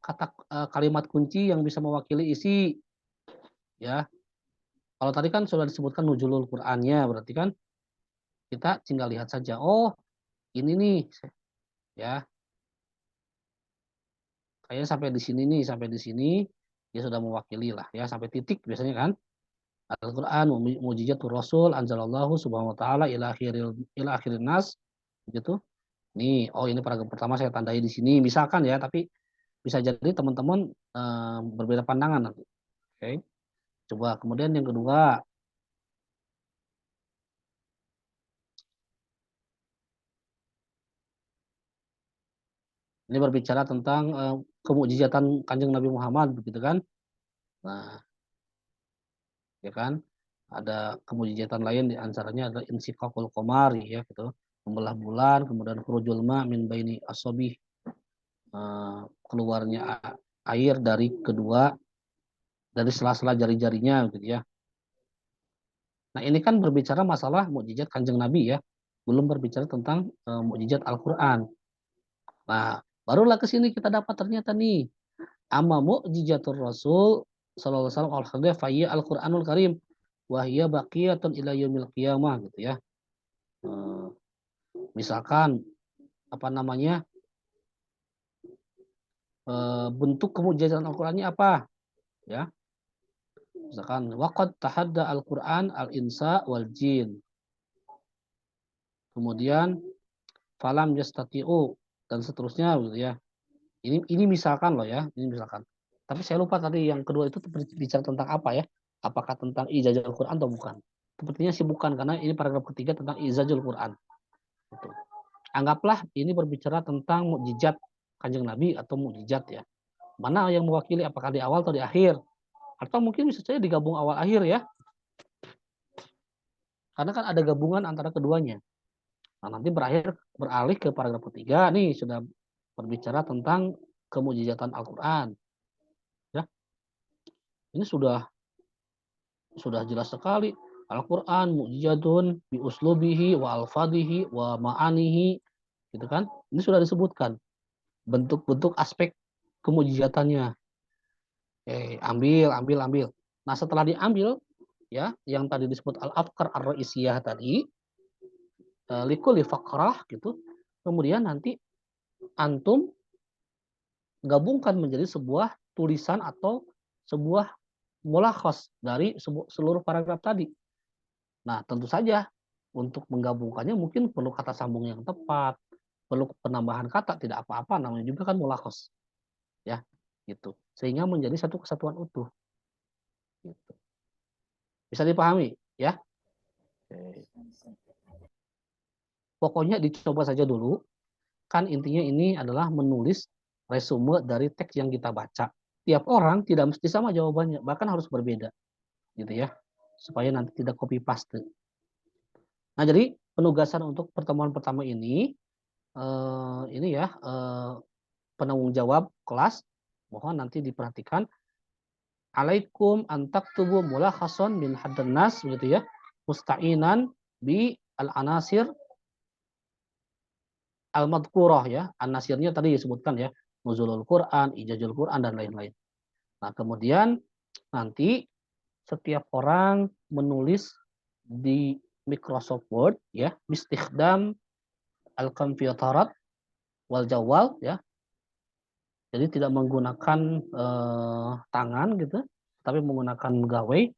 kata kalimat kunci yang bisa mewakili isi ya. Kalau tadi kan sudah disebutkan nuzulul Qur'annya, berarti kan kita tinggal lihat saja. Oh, ini nih ya. Kayaknya sampai di sini nih, sampai di sini dia sudah mewakili lah ya, sampai titik biasanya kan. Al-Qur'an mujizzatur Rasul anzalallahu subhanahu wa ta'ala ila akhirin nas gitu. Nih, oh ini paragraf pertama saya tandai di sini misalkan ya, tapi bisa jadi teman-teman berbeda pandangan nanti. Oke. Coba kemudian yang kedua. Ini berbicara tentang kemukjizatan Kanjeng Nabi Muhammad begitu kan. Nah, ya kan? Ada kemujizatan lain di antaranya adalah insiqaqul qamari ya gitu. Membelah bulan, kemudian khurujul ma min baini asobih, keluarnya air dari sela-sela jari-jarinya gitu ya. Nah, ini kan berbicara masalah mukjizat Kanjeng Nabi ya. Belum berbicara tentang mukjizat Al-Qur'an. Nah, barulah ke sini kita dapat ternyata nih amma mukjizatur Rasul sallallahu alaihi wasallam Al-Qur'anul Karim wa hiya baqiyatun ila yaumil qiyamah gitu ya. Misalkan apa namanya? Bentuk kemujizatan Al-Qur'annya apa? Ya. Misalkan waqad tahadda Al-Qur'an al-insa wal jin. Kemudian falam yastati'u dan seterusnya gitu ya. Ini misalkan loh ya, ini misalkan. Tapi saya lupa tadi yang kedua itu bicara tentang apa ya? Apakah tentang ijazah Al-Qur'an atau bukan? Sepertinya sih bukan karena ini paragraf ketiga tentang ijazahul Qur'an. Gitu. Anggaplah ini berbicara tentang mukjizat Kanjeng Nabi atau mukjizat ya. Mana yang mewakili apakah di awal atau di akhir? Atau mungkin bisa saja digabung awal akhir ya. Karena kan ada gabungan antara keduanya. Nah, nanti beralih ke paragraf ketiga nih sudah berbicara tentang kemujizatan Al-Qur'an. Ya. Ini sudah jelas sekali. Al-Qur'an mukjizatun bi uslubihi wa alfadhihi wa ma'anihi gitu kan. Ini sudah disebutkan bentuk-bentuk aspek kemujizatannya. Ambil. Nah, setelah diambil ya yang tadi disebut al-afkar ar-ra'isiyah tadi likulli faqrah gitu. Kemudian nanti antum gabungkan menjadi sebuah tulisan atau sebuah mulakhas dari seluruh paragraf tadi. Nah, tentu saja untuk menggabungkannya mungkin perlu kata sambung yang tepat, perlu penambahan kata, tidak apa-apa, namanya juga kan mulakhas. Ya, gitu. Sehingga menjadi satu kesatuan utuh. Gitu. Bisa dipahami, ya? Pokoknya dicoba saja dulu. Kan intinya ini adalah menulis resume dari teks yang kita baca. Tiap orang tidak mesti sama jawabannya, bahkan harus berbeda. Gitu ya. Supaya nanti tidak copy paste. Nah, jadi penugasan untuk pertemuan pertama ini ya penanggung jawab kelas mohon nanti diperhatikan. Alaikum antaktubu mulakhason min haddan nas gitu ya. Musta'inan bi al-anasir al-madhkurah ya. An-nasirnya tadi disebutkan ya. Nuzulul Quran, ijazul Quran dan lain-lain. Nah, kemudian nanti setiap orang menulis di Microsoft Word ya, bistikhdam al-komputarat wal jawal ya. Jadi tidak menggunakan tangan gitu, tapi menggunakan gawai.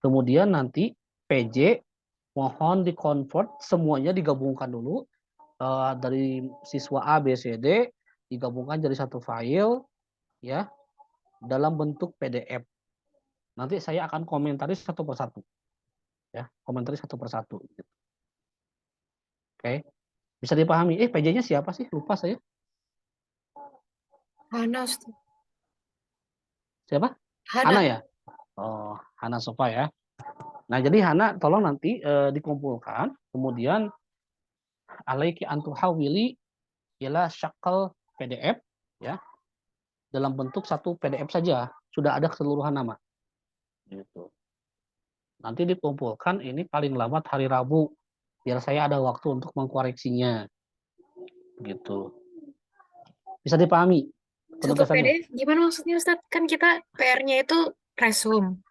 Kemudian nanti PJ mohon di-convert semuanya digabungkan dulu dari siswa A, B, C, D digabungkan jadi satu file ya dalam bentuk PDF. Nanti saya akan komentari satu persatu. Ya, komentari satu persatu. Gitu. Oke, bisa dipahami. PJ-nya siapa sih? Lupa saya. Hana, Ustaz. Siapa? Hana. Hana ya? Oh, Hana Sofa ya. Nah, jadi Hana tolong nanti dikumpulkan, kemudian alaiki antuhawili ila syakal PDF ya. Dalam bentuk satu PDF saja, sudah ada keseluruhan nama. Gitu. Nanti dikumpulkan ini paling lambat hari Rabu, biar saya ada waktu untuk mengkoreksinya. Gitu. Bisa dipahami Satu penugasannya? PDF gimana maksudnya Ustaz? Kan kita PR-nya itu resume,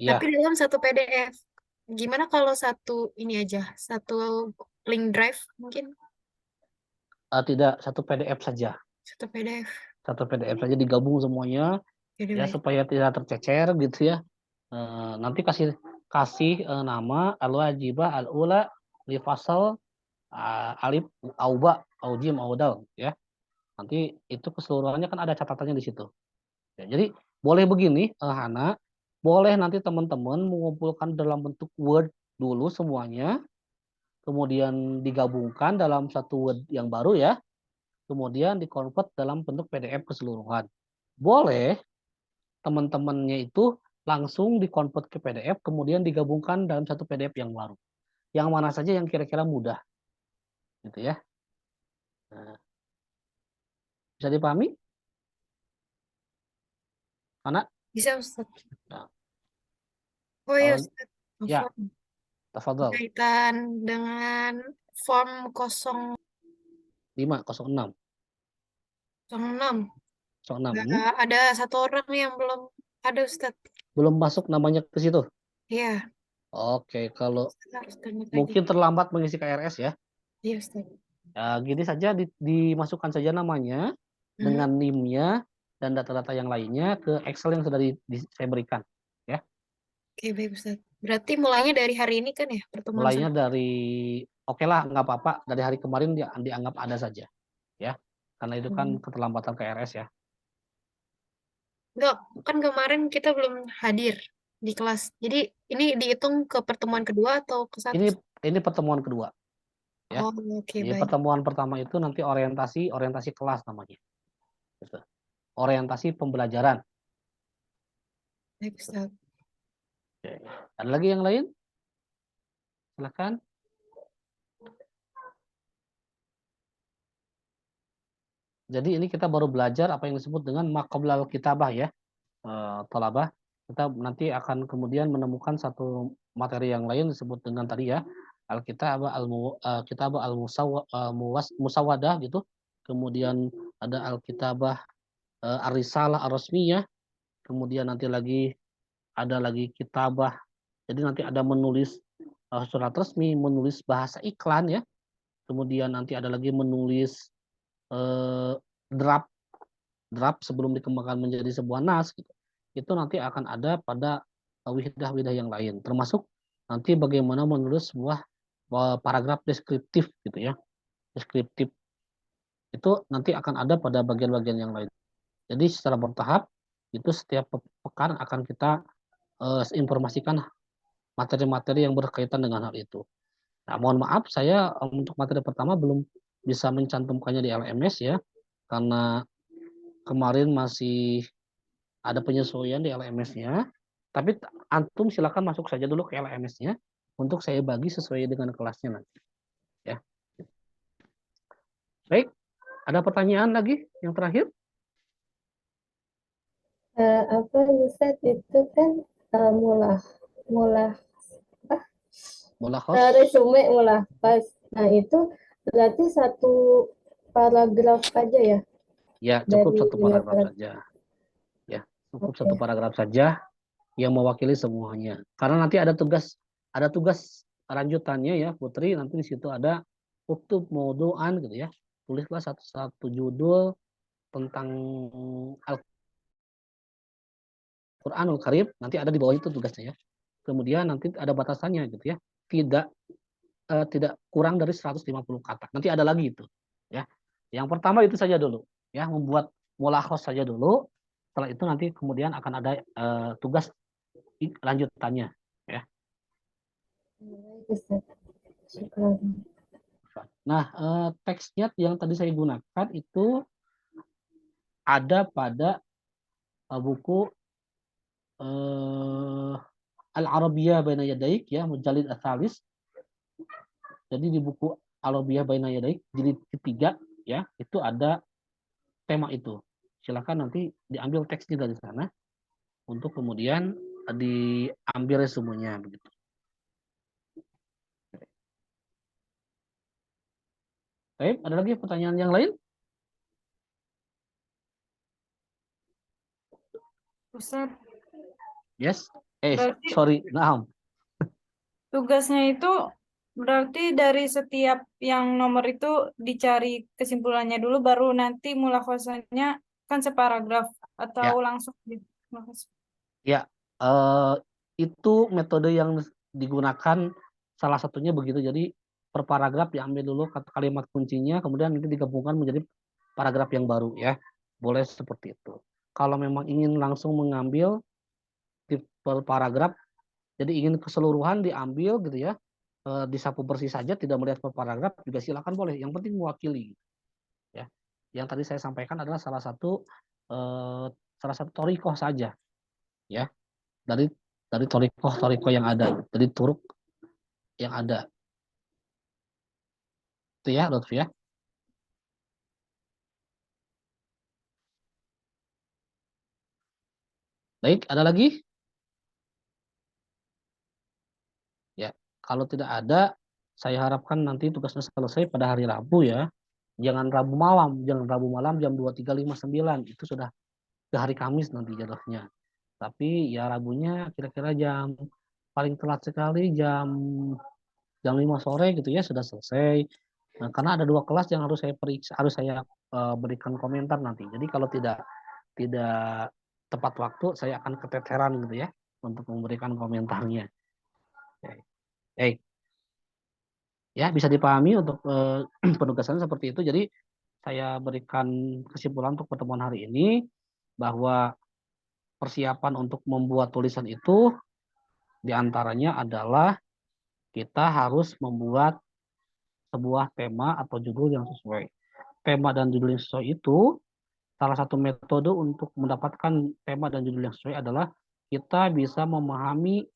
Ya, tapi dalam satu PDF. Gimana kalau satu ini aja, satu link drive mungkin? tidak satu PDF saja. Satu PDF. Satu PDF saja digabung semuanya Jadi ya baik. supaya tidak tercecer gitu ya. Nanti kasih nama al-wajibah al-ula li fasal alif auba aujim audal ya. Nanti itu keseluruhannya kan ada catatannya di situ. Ya, jadi boleh begini Hana, boleh nanti teman-teman mengumpulkan dalam bentuk Word dulu semuanya, kemudian digabungkan dalam satu Word yang baru ya, kemudian dikonvert dalam bentuk PDF keseluruhan. Boleh teman-temannya itu langsung dikonvert ke PDF, kemudian digabungkan dalam satu PDF yang baru. Yang mana saja yang kira-kira mudah. Gitu ya. Nah, bisa dipahami? Mana? Bisa Ustaz. Nah, Oh iya kalau Ustaz. ya, Form. tafadhol. Berkaitan dengan form 506. 06. 06. Nggak ada satu orang yang belum ada Ustaz. Belum masuk namanya ke situ. Iya, Oke, kalau Ustaz harus tanya lagi. mungkin terlambat mengisi KRS ya. Iya Ustaz. Gini saja dimasukkan saja namanya dengan NIM-nya dan data-data yang lainnya ke Excel yang sudah saya berikan. Ya. Oke, baik Ustaz. Berarti mulainya dari hari ini kan ya pertemuan Mulainya sama. dari oke lah nggak apa-apa dari hari kemarin dianggap ada saja ya karena itu kan keterlambatan KRS ya. Enggak, kan kemarin kita belum hadir di kelas. Jadi ini dihitung ke pertemuan kedua atau ke satu? Ini pertemuan kedua ya. Oh, oke, Jadi baik. pertemuan pertama itu nanti orientasi kelas namanya. Gitu. Orientasi pembelajaran. Baik Ustaz. Oke. Ada lagi yang lain? Silakan. Jadi ini kita baru belajar apa yang disebut dengan maqablal kitabah ya, talabah. Kita nanti akan kemudian menemukan satu materi yang lain disebut dengan tadi ya, al-kitabah al-musawadah gitu. Kemudian ada al-kitabah ar-risalah ar-rasmiyah. Kemudian nanti ada lagi kitabah. Jadi nanti ada menulis surat resmi, menulis bahasa iklan ya. Kemudian nanti ada lagi menulis draft sebelum dikembangkan menjadi sebuah nas gitu. Itu nanti akan ada pada widah-widah yang lain, termasuk nanti bagaimana menulis sebuah paragraf deskriptif gitu ya. Deskriptif itu nanti akan ada pada bagian-bagian yang lain. Jadi secara bertahap itu setiap pekan akan kita informasikan materi-materi yang berkaitan dengan hal itu. Nah, mohon maaf saya untuk materi pertama belum bisa mencantumkannya di LMS ya, karena kemarin masih ada penyesuaian di LMS-nya. Tapi antum silakan masuk saja dulu ke LMS-nya untuk saya bagi sesuai dengan kelasnya nanti. Ya. Baik, ada pertanyaan lagi yang terakhir? Apa Ustaz itu kan mulah resume mulah pas. Nah itu berarti satu paragraf aja ya? Ya, cukup Dari satu paragraf saja. Ya, cukup satu paragraf saja yang mewakili semuanya. Karena nanti ada tugas lanjutannya ya, Putri. Nanti di situ ada uktub maudu'an gitu ya. Tulislah satu judul tentang Al-Qur'anul Karim, nanti ada di bawah itu tugasnya ya. Kemudian nanti ada batasannya gitu ya. Tidak kurang dari 150 kata. Nanti ada lagi itu ya. Yang pertama itu saja dulu, ya, membuat mulakhos saja dulu. Setelah itu nanti kemudian akan ada tugas lanjutannya, ya. Baik, Ustaz. Syukran. Nah, teksnya yang tadi saya gunakan itu ada pada buku Al-Arabiyah Baina Yadaik, ya, Mujallid Ats-Tsalis. Jadi di buku Al-Arabiyah Baina Yadaik jilid ketiga, ya, itu ada tema itu. Silakan nanti diambil teksnya dari sana untuk kemudian diambil resumenya begitu. Baik, ada lagi pertanyaan yang lain? Ustaz, Yes. berarti Sorry, nah. tugasnya itu berarti dari setiap yang nomor itu dicari kesimpulannya dulu, baru nanti mulakhosanya kan separagraf atau Ya, langsung gitu. ya. Itu metode yang digunakan salah satunya begitu. Jadi per paragraf diambil dulu kalimat kuncinya, kemudian nanti digabungkan menjadi paragraf yang baru, ya. Boleh seperti itu. Kalau memang ingin langsung mengambil per paragraf, jadi ingin keseluruhan diambil gitu ya, disapu bersih saja, tidak melihat per paragraf juga silakan boleh. Yang penting mewakili, ya. Yang tadi saya sampaikan adalah salah satu thoriqoh saja, ya, dari thoriqoh yang ada, dari turuk yang ada, itu ya, Lutfi, ya. Baik, ada lagi? Ya, kalau tidak ada, saya harapkan nanti tugasnya selesai pada hari Rabu, ya. Jangan Rabu malam jam 23.59, itu sudah ke hari Kamis nanti jadwalnya. Tapi ya Rabunya kira-kira paling telat sekali jam 5 sore gitu ya sudah selesai. Nah, karena ada 2 kelas yang harus saya periksa, harus saya berikan komentar nanti. Jadi kalau tidak tepat waktu, saya akan keteteran gitu ya untuk memberikan komentarnya. Baik. Ya, bisa dipahami untuk penugasan seperti itu. Jadi saya berikan kesimpulan untuk pertemuan hari ini bahwa persiapan untuk membuat tulisan itu diantaranya adalah kita harus membuat sebuah tema atau judul yang sesuai. Tema dan judul yang sesuai itu, salah satu metode untuk mendapatkan tema dan judul yang sesuai adalah kita bisa memahami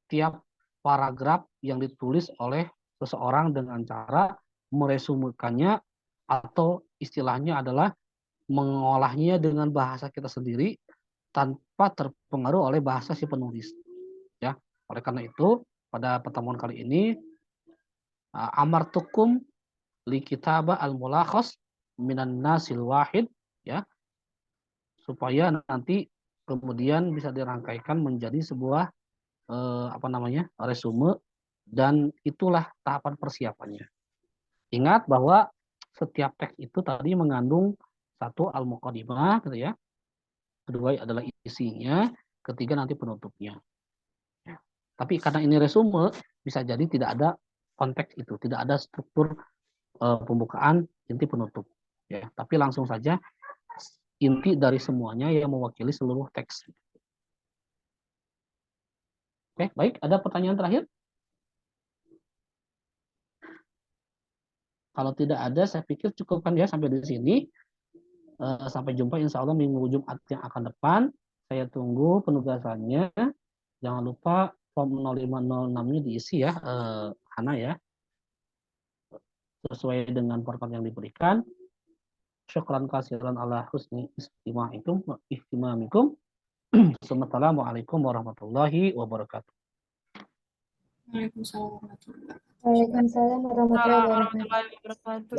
tiap paragraf yang ditulis oleh seseorang dengan cara meresumekannya, atau istilahnya adalah mengolahnya dengan bahasa kita sendiri tanpa terpengaruh oleh bahasa si penulis, ya. Oleh karena itu pada pertemuan kali ini amartukum li kitaba al-mulakhas minan nasil wahid, ya, supaya nanti kemudian bisa dirangkaikan menjadi sebuah resume, dan itulah tahapan persiapannya. Ingat bahwa setiap teks itu tadi mengandung satu al-muqaddimah gitu ya, kedua adalah isinya, ketiga nanti penutupnya. Ya. Tapi karena ini resume, bisa jadi tidak ada konteks itu, tidak ada struktur pembukaan, inti, penutup. Ya, tapi langsung saja inti dari semuanya yang mewakili seluruh teks. Oke, baik. Ada pertanyaan terakhir? Kalau tidak ada, saya pikir cukupkan ya sampai di sini. Sampai jumpa insya Allah minggu Jumat yang akan depan. Saya tunggu penugasannya. Jangan lupa form 0506-nya diisi ya, Hana ya, sesuai dengan format yang diberikan. Syukran kasiran ala husni istimamikum. Assalamualaikum warahmatullahi wabarakatuh. Waalaikumsalam warahmatullahi wabarakatuh. Waalaikumsalam warahmatullahi wabarakatuh. Warahmatullahi wabarakatuh.